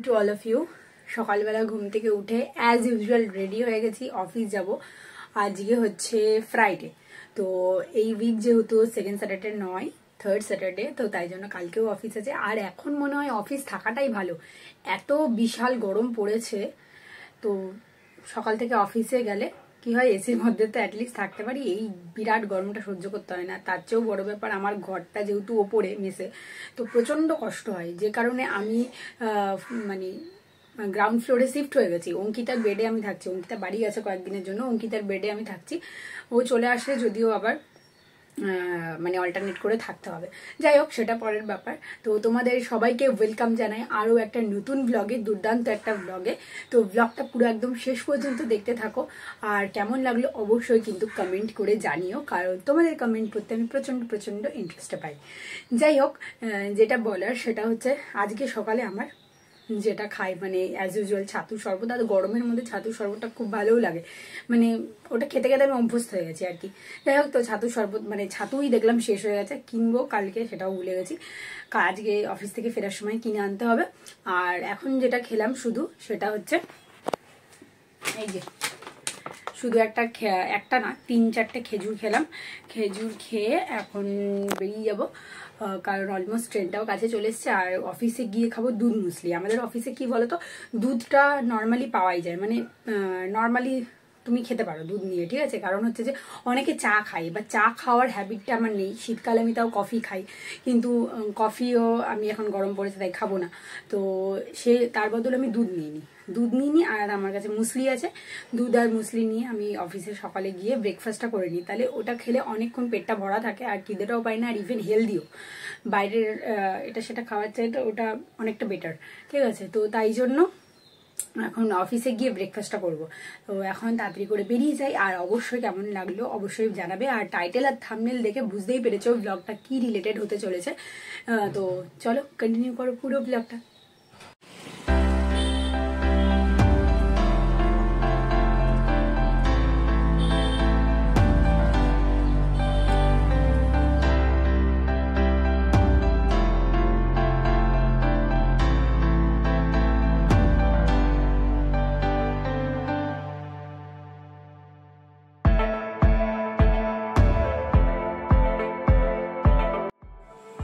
To all of you. সকালবেলা ঘুম থেকে উঠে অ্যাজ ইউজুয়াল রেডি হয়ে গেছি, অফিস যাব। আজকে হচ্ছে ফ্রাইডে, তো এই উইক যেহেতু সেকেন্ড স্যাটারডে নয়, থার্ড স্যাটারডে, তো তাই জন্য কালকেও অফিস আছে। আর এখন মনে হয় অফিস থাকাটাই ভালো, এত বিশাল গরম পড়েছে। তো সকাল থেকে অফিসে গেলে কি হয়, এসির মধ্যে তো অ্যাটলিস্ট থাকতে পারি, এই বিরাট গরমটা সহ্য করতে হয় না। তার চেয়েও বড় ব্যাপার, আমার ঘরটা যেহেতু ওপরে মেসে, তো প্রচন্ড কষ্ট হয়, যে কারণে আমি মানে গ্রাউন্ড ফ্লোরে শিফট হয়ে গেছি। অঙ্কিতার বেডে আমি থাকছি, অঙ্কিতা বাড়ি গেছে কয়েকদিনের জন্য, অঙ্কিতার বেডে আমি থাকছি। ও চলে আসলে যদিও আবার মানে অল্টারনেট করে থাকতে হবে। যাই হোক, সেটা পরের ব্যাপার। তো তোমাদের সবাইকে ওয়েলকাম জানাই আরও একটা নতুন ব্লগে, দুর্দান্ত একটা ব্লগে। তো ব্লগটা পুরো একদম শেষ পর্যন্ত দেখতে থাকো, আর কেমন লাগলো অবশ্যই কিন্তু কমেন্ট করে জানিও, কারণ তোমাদের কমেন্ট করতে আমি প্রচণ্ড ইন্টারেস্ট পাই। যাই হোক, যেটা বলার সেটা হচ্ছে, আজকে সকালে আমার যেটা খাই মানে অ্যাজ ইউজুয়াল ছাতু শরবত। আর গরমের মধ্যে ছাতু শরবতটা খুব ভালোও লাগে, মানে ওটা খেতে খেতে আমি অভ্যস্ত হয়ে গেছি আর কি। যাই হোক, তো ছাতু শরবত মানে ছাতুই দেখলাম শেষ হয়ে গেছে, কিনবো কালকে, সেটাও ভুলে গেছি। আজকে অফিস থেকে ফেরার সময় কিনে আনতে হবে। আর এখন যেটা খেলাম শুধু, সেটা হচ্ছে এই যে শুধু একটা না 3-4টে খেজুর খেলাম। খেজুর খেয়ে এখন বেরিয়ে যাব, কারণ অলমোস্ট ট্রেনটাও কাছে চলে এসছে। আর অফিসে গিয়ে খাবো দুধ মুসলি। আমাদের অফিসে কি বলতো, দুধটা নর্মালি পাওয়াই যায়, মানে নর্মালি তুমি খেতে পারো দুধ নিয়ে, ঠিক আছে। কারণ হচ্ছে যে অনেকে চা খায়, বা চা খাওয়ার হ্যাবিটটা আমার নেই। শীতকালে আমি তাও কফি খাই, কিন্তু কফিও আমি এখন গরম পড়েছে তাই খাবো না। তো তার বদলে আমি দুধ নিয়ে নিই। আর আমার কাছে মুসলি আছে, দুধ আর মুসলি নিয়ে আমি অফিসে সকালে গিয়ে ব্রেকফাস্টটা করে নিই। তাহলে ওটা খেলে অনেকক্ষণ পেটটা ভরা থাকে, আর খিদেটাও পাই না, আর ইভেন হেলদিও। বাইরের এটা সেটা খাওয়ার চাইতে ওটা অনেকটা বেটার, ঠিক আছে। তো তাই জন্য এখন অফিসে গিয়ে ব্রেকফাস্টটা করব। তো এখন তাড়াতাড়ি করে বেরিয়ে যাই। আর অবশ্যই কেমন লাগলো অবশ্যই জানাবে। আর টাইটেল আর থাম্বনেল দেখে বুঝতেই পেরেছো ব্লগটা কি রিলেটেড হতে চলেছে। তো চলো কন্টিনিউ করো পুরো ব্লগটা।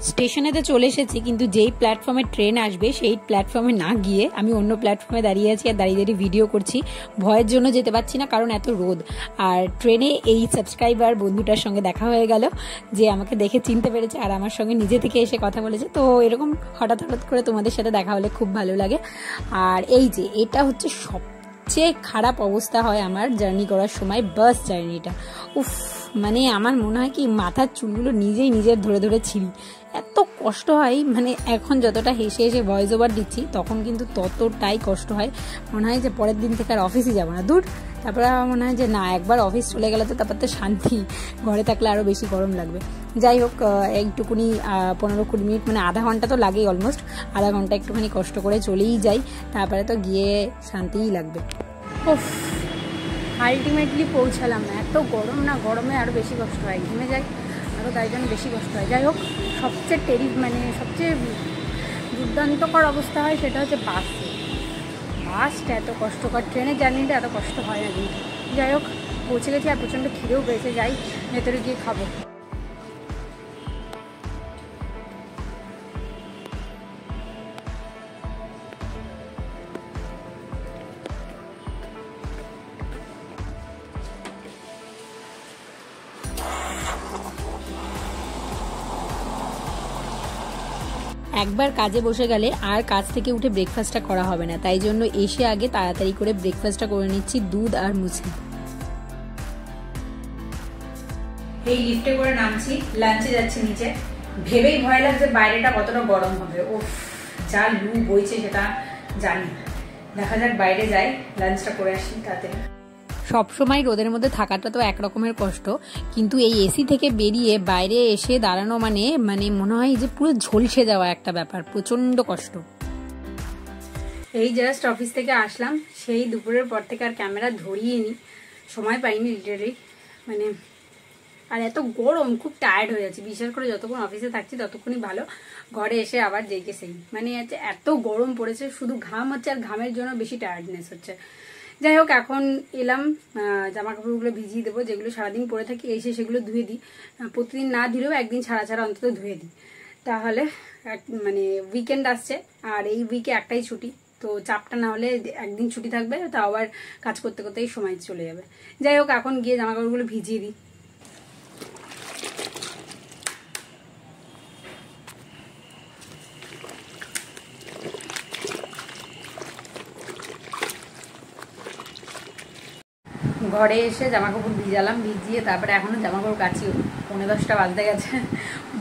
স্টেশনেতে চলে এসেছি, কিন্তু যেই প্ল্যাটফর্মে ট্রেন আসবে সেই প্ল্যাটফর্মে না গিয়ে আমি অন্য প্ল্যাটফর্মে দাঁড়িয়ে আছি, আর দাঁড়িয়ে ভিডিও করছি। ভয়ের জন্য যেতে পারছি না, কারণ এত রোদ। আর ট্রেনে এই সাবস্ক্রাইবার বন্ধুটার সঙ্গে দেখা হয়ে গেল, যে আমাকে দেখে চিনতে পেরেছে আর আমার সঙ্গে নিজে থেকে এসে কথা বলেছে। তো এরকম হঠাৎ করে তোমাদের সাথে দেখা হলে খুব ভালো লাগে। আর এই যে এটা হচ্ছে সবচেয়ে খারাপ অবস্থা হয় আমার জার্নি করার সময়, বাস জার্নিটা। উফ, মানে আমার মনে হয় কি মাথার চুলগুলো নিজের ধরে ছিঁড়ি, এত কষ্ট হয়। মানে এখন যতটা হেসে ভয়েস ওভার দিচ্ছি, তখন কিন্তু ততটাই কষ্ট হয়। মনে হয় যে পরের দিন থেকে আর অফিসে যাবো না, দূর। তারপরে আমার মনে হয় যে না, একবার অফিস চলে গেলে তো তারপর তো শান্তি, ঘরে থাকলে আরও বেশি গরম লাগবে। যাই হোক, একটুকুনি 15-20 মিনিট, মানে আধা ঘন্টা তো লাগেই অলমোস্ট। আধা ঘন্টা একটুখানি কষ্ট করে চলেই যাই, তারপরে তো গিয়ে শান্তিই লাগবে। উফ, আলটিমেটলি পৌঁছালাম। এত গরম না, গরমে আরও বেশি কষ্ট হয়, ঘেমে যাই আরও, তাই জন্য বেশি কষ্ট হয়। যাই হোক, সবচেয়ে দুর্দান্তকর অবস্থা হয় সেটা হচ্ছে বাসটা এত কষ্টকর, ট্রেনের জার্নিটা এত কষ্ট হয় না কিন্তু। যাই হোক, পৌঁছে গেছি, আর প্রচণ্ড খিদেও পেয়েছে, যাই ভেতরে গিয়ে খাবো। একবার কাজে বসে গেলে আর কাজ থেকে উঠে ব্রেকফাস্টটা করা হবে না, তাই জন্য এসে আগে তাড়াতাড়ি করে ব্রেকফাস্টটা করে নিচ্ছি, দুধ আর মুসলি। এই লিফটে করে নামছি, লাঞ্চে যাচ্ছি নিচে। ভেবেই ভয় লাগছে বাইরেটা কতটা গরম হবে। ওফ, যা লু বইছে সেটা জানি। দেখা যাক, বাইরে যাই, লাঞ্চটা করে আসি তাড়াতাড়ি। সবসময় রোদের মধ্যে থাকাটা তো একরকমের কষ্ট, কিন্তু এই এসি থেকে বেরিয়ে বাইরে এসে দাঁড়ানো মানে মনে হয় যে পুরো ঝলসে যাওয়া একটা ব্যাপার, প্রচন্ড কষ্ট। এই জাস্ট অফিস থেকে আসলাম, সেই দুপুরের পর থেকে আর ক্যামেরা ধরিয়ে নি, সময় পাইনি লিটারালি। মানে আর এত গরম, খুব টায়ার্ড হয়ে যাচ্ছে। বিশেষ করে যতক্ষণ অফিসে থাকছি ততক্ষণই ভালো, ঘরে এসে আবার যেইকে সেই মানে এত গরম পড়েছে, শুধু ঘাম হচ্ছে আর ঘামের জন্য বেশি টায়ার্ডনেস হচ্ছে। যাই হোক, এখন এলাম, জামা কাপড়গুলো ভিজিয়ে দেবো, যেগুলো সারাদিন পরে থাকি, এসে সেগুলো ধুয়ে দিই। প্রতিদিন না ধুলেও একদিন ছাড়া ছাড়া অন্তত ধুয়ে দিই, তাহলে মানে উইকেন্ড আসছে আর এই উইকে একটাই ছুটি, তো চাপটা না হলে একদিন ছুটি থাকবে, তো আবার কাজ করতে করতেই সময় চলে যাবে। যাই হোক, এখন গিয়ে জামা কাপড়গুলো ভিজিয়ে দিই। ঘরে এসে জামা কাপড় ভিজালাম, ভিজিয়ে তারপরে এখনো জামা কাপড় কাচি, 9:10 বাজতে গেছে,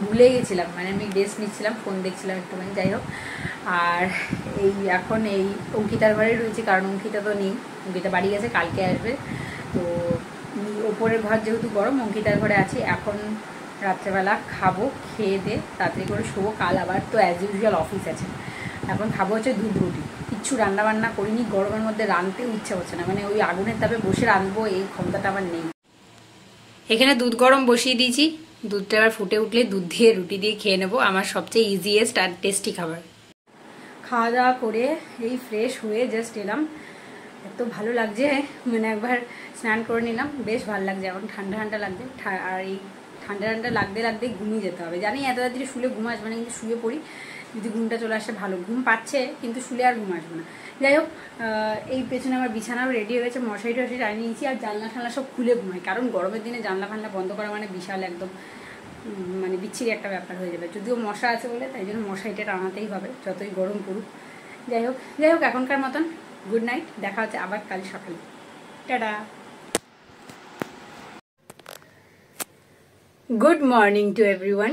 ভুলে গেছিলাম, মানে আমি ড্রেস নিচ্ছিলাম, ফোন দেখছিলাম একটুখানি। যাই হোক, আর এই এখন এই অঙ্কিতার ঘরে রয়েছে, কারণ অঙ্কিতা তো নেই, অঙ্কিতা বাড়ি গেছে, কালকে আসবে। তো ওপরের ঘর যেহেতু গরম, অঙ্কিতার ঘরে আছি। এখন রাত্রেবেলা খাবো, খেয়ে দিয়ে তাড়াতাড়ি করে শোবো, কাল আবার তো অ্যাজ ইউজুয়াল অফিস আছে। এখন খাবো হচ্ছে দুধ রুটি, কিচ্ছু রান্না বান্না করিনি, গরমের মধ্যে রাঁধতেও ইচ্ছা হচ্ছে না, মানে ওই আগুনের তাপে বসে রাঁধবো এই ক্ষমতাটা আমার নেই। এখানে দুধ গরম বসিয়ে দিয়েছি, দুধটা এবার ফুটে উঠলে দুধ দিয়ে রুটি দিয়ে খেয়ে নেবো, আমার সবচেয়ে ইজিয়েস্ট আর টেস্টি খাবার। খাওয়া দাওয়া করে এই ফ্রেশ হয়ে জাস্ট এলাম, এত ভালো লাগছে, মানে একবার স্নান করে নিলাম, বেশ ভালো লাগছে, এখন ঠান্ডা ঠান্ডা লাগছে। আর এই ঠান্ডা ঠান্ডা লাগতে লাগতে ঘুমিয়ে যেতে হবে, জানি এত তাড়াতাড়ি শুলে ঘুম আসবে না, কিন্তু শুয়ে পড়ি, যদি ঘুমটা চলে আসে ভালো, ঘুম পাচ্ছে কিন্তু শুলে আর ঘুম আসবে না। যাই হোক, এই পেছনে আমার বিছানাও রেডি হয়ে গেছে, মশারি টশারি টানিয়ে নিয়েছি, আর জানলা ঠান্লা সব খুলে ঘুমাই, কারণ গরমের দিনে জানলা ফান্লা বন্ধ করা মানে বিশাল একদম মানে বিচ্ছিরি একটা ব্যাপার হয়ে যাবে, যদিও মশা আছে বলে তাই জন্য মশারিটা টানাতেই হবে যতই গরম পড়ুক। যাই হোক এখনকার মতন গুড নাইট, দেখা হচ্ছে আবার কাল সকালে, tata. Good morning to everyone.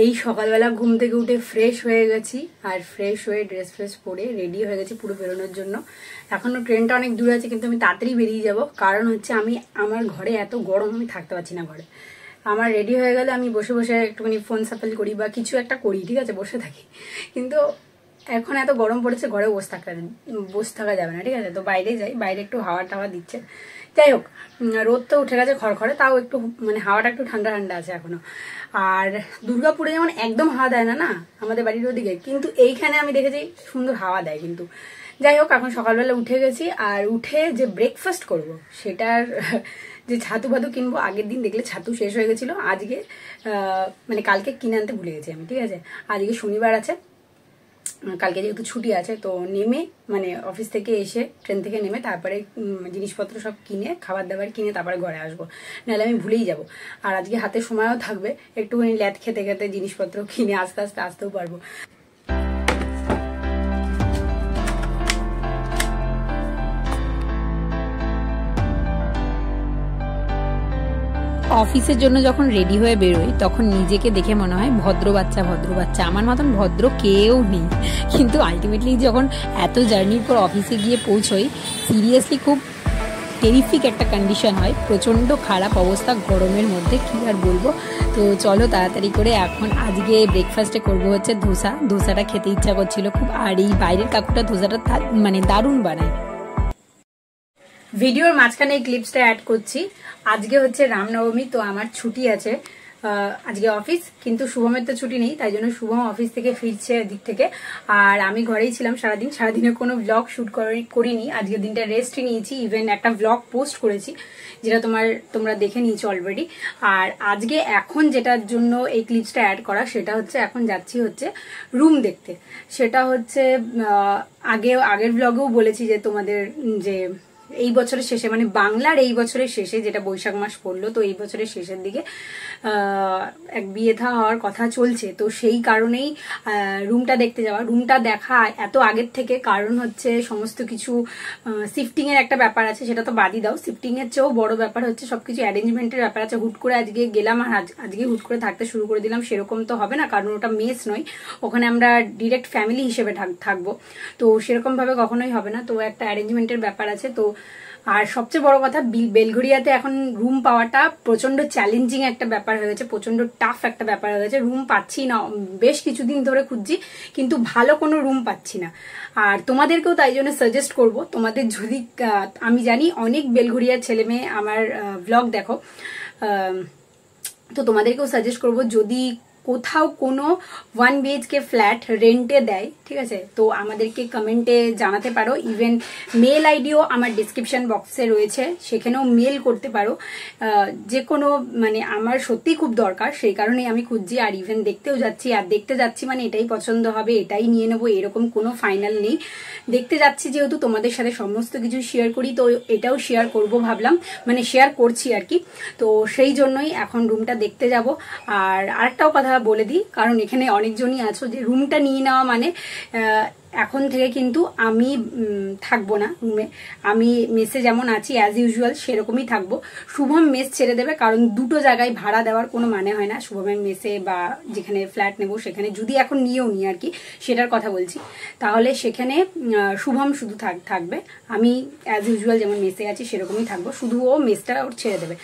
এই সকালবেলা ঘুম থেকে উঠে ফ্রেশ হয়ে গেছি, আর ফ্রেশ হয়ে ড্রেস ফ্রেস পরে রেডি হয়ে গেছি পুরো বেরোনোর জন্য। এখনও ট্রেনটা অনেক দূর আছে, কিন্তু আমি তাড়াতাড়ি বেরিয়ে যাব, কারণ হচ্ছে আমার ঘরে এত গরম, আমি থাকতে পারছি না ঘরে। আমার রেডি হয়ে গেলে আমি বসে বসে একটুখানি ফোন সাফেল করি বা কিছু একটা করি, ঠিক আছে, বসে থাকি, কিন্তু এখন এত গরম পড়েছে, ঘরে বসে থাকা যাবে না, ঠিক আছে, তো বাইরে যাই, বাইরে একটু হাওয়া টাওয়া দিচ্ছে। যাই হোক, রোদ তো উঠে গেছে খড়খড়ে, তাও একটু মানে হাওয়াটা একটু ঠান্ডা ঠান্ডা আছে এখনো। আর দুর্গাপুরে যেমন একদম হাওয়া দেয় না আমাদের বাড়ির ওদিকে, কিন্তু এইখানে আমি দেখেছি সুন্দর হাওয়া দেয় কিন্তু। যাই হোক, এখন সকালবেলা উঠে গেছি, আর উঠে যে ব্রেকফাস্ট করব সেটার যে ছাতু ভাতু কিনবো, আগের দিন দেখলে ছাতু শেষ হয়ে গেছিলো, আজকে মানে কালকে কিনে আনতে ভুলে গেছি আমি, ঠিক আছে, আজকে শনিবার আছে, কালকে যেহেতু ছুটি আছে, তো নেমে মানে অফিস থেকে এসে ট্রেন থেকে নেমে তারপরে জিনিসপত্র সব কিনে, খাবার দাবার কিনে তারপরে ঘরে আসবো, নাহলে আমি ভুলেই যাব। আর আজকে হাতে সময়ও থাকবে, একটুখানি ল্যাদ খেতে খেতে জিনিসপত্র কিনে আস্তে আস্তে আসতেও পারবো। অফিসের জন্য যখন রেডি হয়ে বেরোই, তখন নিজেকে দেখে মনে হয় ভদ্র বাচ্চা, আমার মতন ভদ্র কেউ নেই। কিন্তু আলটিমেটলি যখন এত জার্নির পর অফিসে গিয়ে পৌঁছোই, সিরিয়াসলি খুব টেরিফিক একটা কন্ডিশন হয়, প্রচণ্ড খারাপ অবস্থা গরমের মধ্যে, কি আর বলবো। তো চলো তাড়াতাড়ি করে, এখন আজকে ব্রেকফাস্টে করবো হচ্ছে ধোসাটা খেতে ইচ্ছা করছিল খুব, আর এই বাইরের কাকুটা ধোসাটা মানে দারুণ বানায়। ভিডিওর মাঝখানে এই ক্লিপসটা অ্যাড করছি। আজকে হচ্ছে রামনবমী, তো আমার ছুটি আছে আজকে অফিস, কিন্তু শুভমের তো ছুটি নেই, তাই জন্য শুভম অফিস থেকে ফিরছে দিক থেকে, আর আমি ঘরেই ছিলাম সারাদিনে কোনো ব্লগ শুট করিনি, আজকের দিনটা রেস্টই নিয়েছি, ইভেন একটা ব্লগ পোস্ট করেছি যেটা তোমরা দেখে নিয়েছো অলরেডি। আর আজকে এখন যেটার জন্য এই ক্লিপসটা অ্যাড করা, সেটা হচ্ছে এখন যাচ্ছি হচ্ছে রুম দেখতে। সেটা হচ্ছে আগের ব্লগেও বলেছি যে তোমাদের যে এই বছরের শেষে, মানে বাংলার এই বছরের শেষে, যেটা বৈশাখ মাস পড়লো, তো এই বছরের শেষের দিকে এক বিয়ে থা হওয়ার কথা চলছে, তো সেই কারণেই রুমটা দেখতে যাওয়া। রুমটা দেখা এত আগের থেকে, কারণ হচ্ছে সমস্ত কিছু শিফটিং এর একটা ব্যাপার আছে, সেটা তো বাদই দাও, শিফটিং এর চেয়েও বড় ব্যাপার হচ্ছে সবকিছু অ্যারেঞ্জমেন্টের ব্যাপার আছে। হুট করে আজকে গেলাম আর আজকে হুট করে থাকতে শুরু করে দিলাম, সেরকম তো হবে না, কারণ ওটা মেস নয়, ওখানে আমরা ডিরেক্ট ফ্যামিলি হিসেবে থাকবো, তো সেরকম ভাবে কখনোই হবে না, তো একটা অ্যারেঞ্জমেন্টের ব্যাপার আছে। তো আর সবচেয়ে বড় কথা, বেলঘড়িয়াতে এখন রুম পাওয়াটা প্রচন্ড চ্যালেঞ্জিং একটা ব্যাপার হয়ে গেছে, প্রচন্ড টাফ একটা ব্যাপার হয়ে গেছে, রুম পাচ্ছি না, বেশ কিছুদিন ধরে খুঁজছি, কিন্তু ভালো কোনো রুম পাচ্ছি না। আর তোমাদেরকেও তাই জন্য সাজেস্ট করব, তোমাদের যদি, আমি জানি অনেক বেলঘড়িয়ার ছেলে মেয়ে আমার ব্লগ দেখো, তো তোমাদেরকেও সাজেস্ট করব, যদি কোথাও কোনো 1 BHK ফ্ল্যাট রেন্টে দেয়, ঠিক আছে, তো আমাদেরকে কমেন্টে জানাতে পারো। ইভেন মেল আইডিও আমার ডিসক্রিপশন বক্সে রয়েছে, সেখানেও মেল করতে পারো। যে কোনো মানে আমার সত্যি খুব দরকার, সেই কারণেই আমি খুঁজছি। আর ইভেন দেখতেও যাচ্ছি, আর দেখতে যাচ্ছি মানে এটাই পছন্দ হবে এটাই নিয়ে নেবো এরকম কোনো ফাইনাল নেই। দেখতে যাচ্ছি যেহেতু তোমাদের সাথে সমস্ত কিছু শেয়ার করি, তো এটাও শেয়ার করব ভাবলাম, মানে শেয়ার করছি আর কি। তো সেই জন্যই এখন রুমটা দেখতে যাব। আর আরেকটাও কথা বলে দিই, কারণ এখানে অনেকজনই আছো যে রুমটা নিয়ে নেওয়া মানে এখন থেকে কিন্তু আমি থাকবো না রুমে, আমি মেসে যেমন আছি অ্যাজ ইউজুয়াল সেরকমই থাকবো। শুভম মেস ছেড়ে দেবে, কারণ দুটো জায়গায় ভাড়া দেওয়ার কোনো মানে হয় না। শুভমের মেসে বা যেখানে ফ্ল্যাট নেবো সেখানে, যদি এখন নিয়েও নি আর কি, সেটার কথা বলছি, তাহলে সেখানে শুভম শুধু থাকবে, আমি অ্যাজ ইউজুয়াল যেমন মেসে আছি সেরকমই থাকবো, শুধু ও মেসটা ওর ছেড়ে দেবে।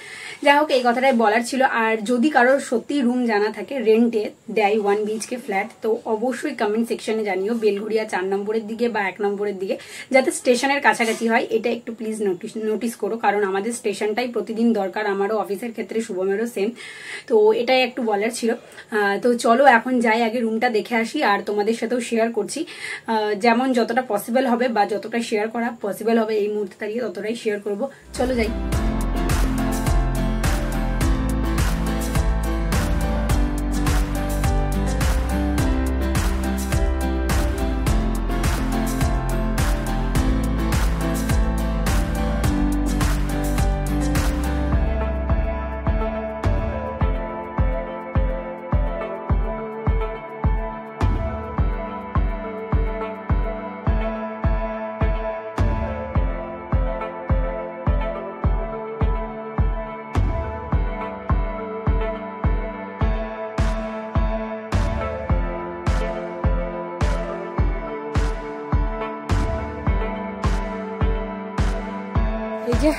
যাই হোক, এই কথাটাই বলার ছিল। আর যদি কারোর সত্যি রুম জানা থাকে রেন্টে দেয় 1 BHK ফ্ল্যাট, তো অবশ্যই কমেন্ট সেকশনে জানিও, বেলঘড়িয়া 4 নম্বরের দিকে বা 1 নম্বরের দিকে, যাতে স্টেশনের কাছাকাছি হয়, এটা একটু প্লিজ নোটিস করো, কারণ আমাদের স্টেশনটাই প্রতিদিন দরকার, আমারও অফিসের ক্ষেত্রে, শুভমেরও সেম। তো এটাই একটু বলার ছিল। তো চলো এখন যাই, আগে রুমটা দেখে আসি, আর তোমাদের সাথেও শেয়ার করছি, যেমন যতটা পসিবল হবে বা যতটা শেয়ার করা পসিবল হবে এই মুহূর্তে দাঁড়িয়ে ততটাই শেয়ার করব। চলো যাই। এই যে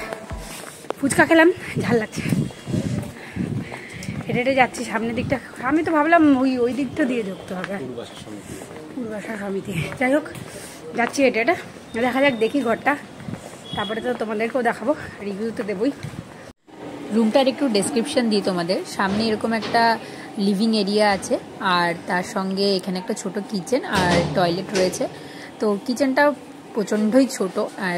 ফুচকা খেলাম, ঝাল লাগছে, হেঁটে হেঁটে যাচ্ছি সামনের দিকটা। আমি তো ভাবলাম ওই দিকটা দিয়ে ঢুকতে হবে, পূর্বাশা সমিতি। যাই হোক, যাচ্ছি হেঁটে হেঁটে, দেখা যাক, দেখি ঘরটা, তারপরে তো তোমাদেরকেও দেখাবো, রিভিউ তো দেবই। রুমটার একটু ডেসক্রিপশন দিই তোমাদের। সামনে এরকম একটা লিভিং এরিয়া আছে, আর তার সঙ্গে এখানে একটা ছোট কিচেন আর টয়লেট রয়েছে। তো কিচেনটাও প্রচণ্ডই ছোট, আর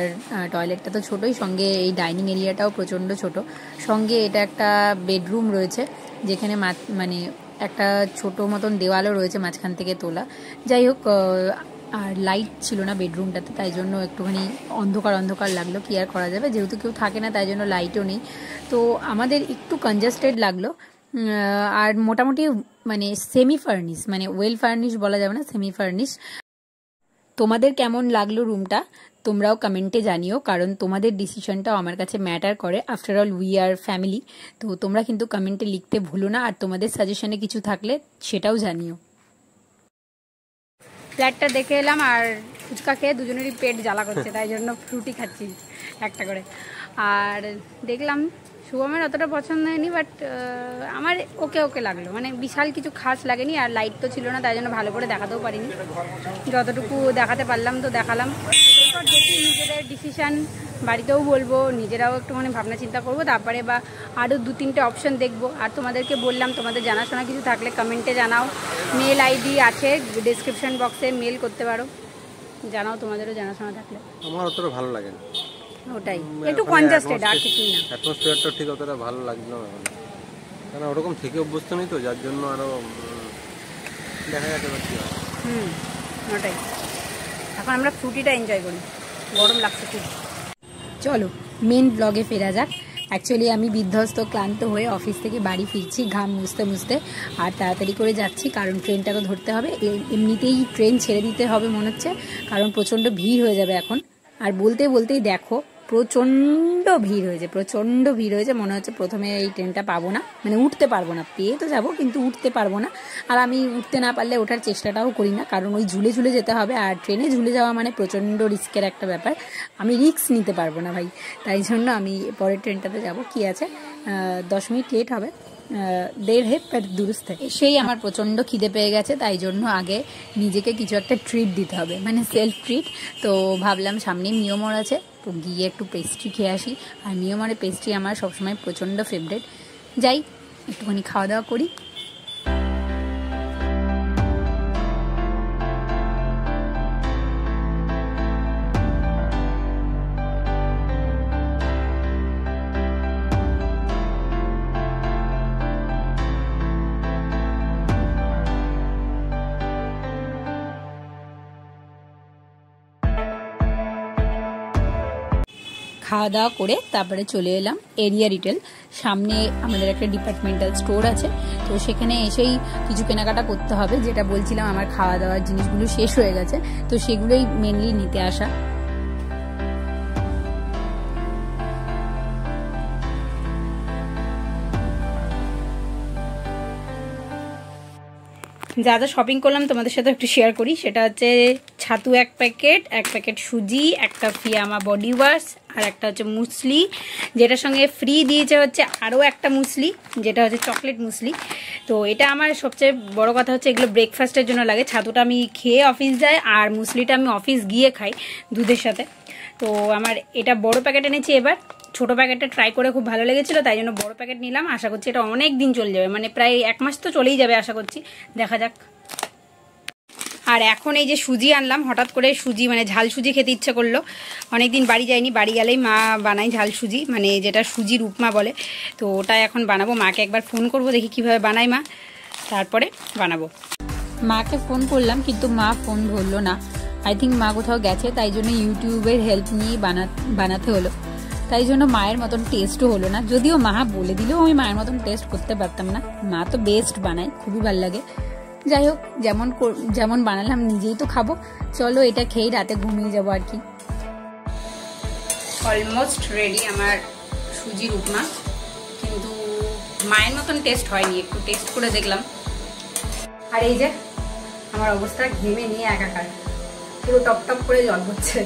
টয়লেটটা তো ছোটোই, সঙ্গে এই ডাইনিং এরিয়াটাও প্রচণ্ড ছোট। সঙ্গে এটা একটা বেডরুম রয়েছে, যেখানে মানে একটা ছোট মতন দেওয়ালও রয়েছে মাঝখান থেকে তোলা। যাই হোক, আর লাইট ছিল না বেডরুমটাতে, তাই জন্য একটুখানি অন্ধকার অন্ধকার লাগলো। কি আর করা যাবে, যেহেতু কেউ থাকে না তাই জন্য লাইটও নেই, তো আমাদের একটু কনজাস্টেড লাগলো। আর মোটামুটি মানে সেমি ফার্নিশ, মানে ওয়েল ফার্নিশ বলা যাবে না, সেমি ফার্নিশ। তোমাদের কেমন লাগলো রুমটা তোমরাও কমেন্টে জানিও, কারণ তোমাদের ডিসিশনটাও আমার কাছে ম্যাটার করে। After all we are family. তো তোমরা কিন্তু কমেন্টে লিখতে ভুলো না, আর তোমাদের সাজেশনে কিছু থাকলে সেটাও জানিও। ফ্ল্যাটটা দেখে এলাম, আর ফুচকা খেয়ে দুজনেরই পেট জ্বালা করছে, তাই জন্য ফ্রুটি খাচ্ছি একটা করে। আর দেখলাম শুভমের অতটা পছন্দ হয়নি, বাট আমার ওকে ওকে লাগলো, মানে বিশাল কিছু খাস লাগেনি। আর লাইট তো ছিল না, তাই জন্য ভালো করে দেখাতেও পারিনি, যতটুকু দেখাতে পারলাম তো দেখালাম। এরপর দেখি নিজেদের ডিসিশান, বাড়িতেও বলবো, নিজেরাও একটু মানে ভাবনা চিন্তা করবো, তারপরে বা আরও 2-3টে অপশন দেখবো। আর তোমাদেরকে বললাম, তোমাদের জানাশোনা কিছু থাকলে কমেন্টে জানাও, মেল আইডি আছে ডেসক্রিপশন বক্সে, মেল করতে পারো, জানাও তোমাদেরও জানাশোনা থাকলে। আমার অতটা ভালো লাগে না, ওটাই একটু কনজাস্টেড, আর কিছুই না। অ্যাটমসফিয়ারটা ঠিক অতটা ভালো লাগলো না, কারণ ওরকম থেকে অভ্যস্ত নেই তো, যার জন্য আরও দেখা যাচ্ছে কি হয়। ওটাই, এখন আমরা ফ্রুটিটা এনজয় করি, গরম লাগছে খুব। চলো মেন ব্লগে ফেরা যাক। অ্যাকচুয়ালি আমি বিধ্বস্ত ক্লান্ত হয়ে অফিস থেকে বাড়ি ফিরছি ঘাম মুছতে মুছতে, আর তাড়াতাড়ি করে যাচ্ছি কারণ ট্রেনটা তো ধরতে হবে। এমনিতেই ট্রেন ছেড়ে দিতে হবে মনে হচ্ছে, কারণ প্রচণ্ড ভিড় হয়ে যাবে এখন। আর বলতেই দেখো প্রচণ্ড ভিড় হয়েছে, মনে হচ্ছে প্রথমে এই ট্রেনটা পাবো না, মানে উঠতে পারবো না। পেয়ে তো যাবো কিন্তু উঠতে পারবো না। আর আমি উঠতে না পারলে ওঠার চেষ্টাটাও করি না, কারণ ওই ঝুলে ঝুলে যেতে হবে, আর ট্রেনে ঝুলে যাওয়া মানে প্রচণ্ড রিস্কের একটা ব্যাপার, আমি রিস্ক নিতে পারবো না ভাই। তাই জন্য আমি পরের ট্রেনটাতে যাব। কি আছে 10 মিনিট লেট হবে, দেড় হে পেট দুরুস্ত। সেই আমার প্রচণ্ড খিদে পেয়ে গেছে, তাই জন্য আগে নিজেকে কিছু একটা ট্রিট দিতে হবে, মানে সেলফ ট্রিট। তো ভাবলাম সামনে মিয়োমর আছে, তো গিয়ে একটু পেস্ট্রি খেয়ে আসি। আর মিয়োমরের পেস্ট্রি আমার সবসময় প্রচণ্ড ফেভারিট। যাই একটুখানি খাওয়া দাওয়া করি। খাওয়া দাওয়া করে তারপরে চলে এলাম এরিয়া রিটেল। সামনে আমাদের একটা ডিপার্টমেন্টাল স্টোর আছে, তো সেখানে এসেই কিছু কেনাকাটা করতে হবে। যেটা বলছিলাম, আমার খাওয়া দাওয়ার জিনিসগুলো শেষ হয়ে গেছে, তো সেগুলোই মেনলি নিতে আসা। যা যা শপিং করলাম তোমাদের সাথে একটু শেয়ার করি। সেটা হচ্ছে ছাতু 1 প্যাকেট সুজি, একটা ফিয়ামা বডি ওয়াশ, আর একটা হচ্ছে মুসলি, যেটার সঙ্গে ফ্রি দিয়েছে হচ্ছে আরও একটা মুসলি, যেটা হচ্ছে চকলেট মুসলি। তো এটা আমার সবচেয়ে বড় কথা হচ্ছে এগুলো ব্রেকফাস্টের জন্য লাগে। ছাতুটা আমি খেয়ে অফিস যাই, আর মুসলিটা আমি অফিস গিয়ে খাই দুধের সাথে। তো আমার এটা বড় প্যাকেট এনেছি এবার। ছোট প্যাকেটটা ট্রাই করে খুব ভালো লেগেছিলো, তাই জন্য বড় প্যাকেট নিলাম। আশা করছি এটা অনেক দিন চলে যাবে, মানে প্রায় 1 মাস তো চলেই যাবে আশা করছি, দেখা যাক। আর এখন এই যে সুজি আনলাম, হঠাৎ করে সুজি মানে ঝাল সুজি খেতে ইচ্ছে করলো। অনেকদিন বাড়ি যাইনি, বাড়ি গেলেই মা বানায় ঝাল সুজি, মানে যেটা সুজির উপমা বলে। তো ওটা এখন বানাবো। মাকে একবার ফোন করব, দেখি কিভাবে বানায় মা, তারপরে বানাবো। মাকে ফোন করলাম কিন্তু মা ফোন ধরলো না। আই থিঙ্ক মা কোথাও গেছে, তাই জন্য ইউটিউবের হেল্প নিয়েই বানাতে হলো। তাই জন্য মায়ের মতন টেস্টও হলো না। যদিও মা বলে দিলেও আমি মায়ের মতন টেস্ট করতে পারতাম না। মা তো বেস্ট বানায়, খুবই ভালো লাগে। যাই হোক, যেমন বানালাম নিজেই তো খাবো। চলো এটা খেয়েই রাতে ঘুমিয়ে যাবো আর কি। অলমোস্ট রেডি আমার সুজির উপমা, কিন্তু মায়ের মতন টেস্ট হয়নি। একটু টেস্ট করে দেখলাম। আর এই যে আমার অবস্থা, ঘেমে নিয়ে একাকার, পুরো টপ টপ করে জল পড়ছে।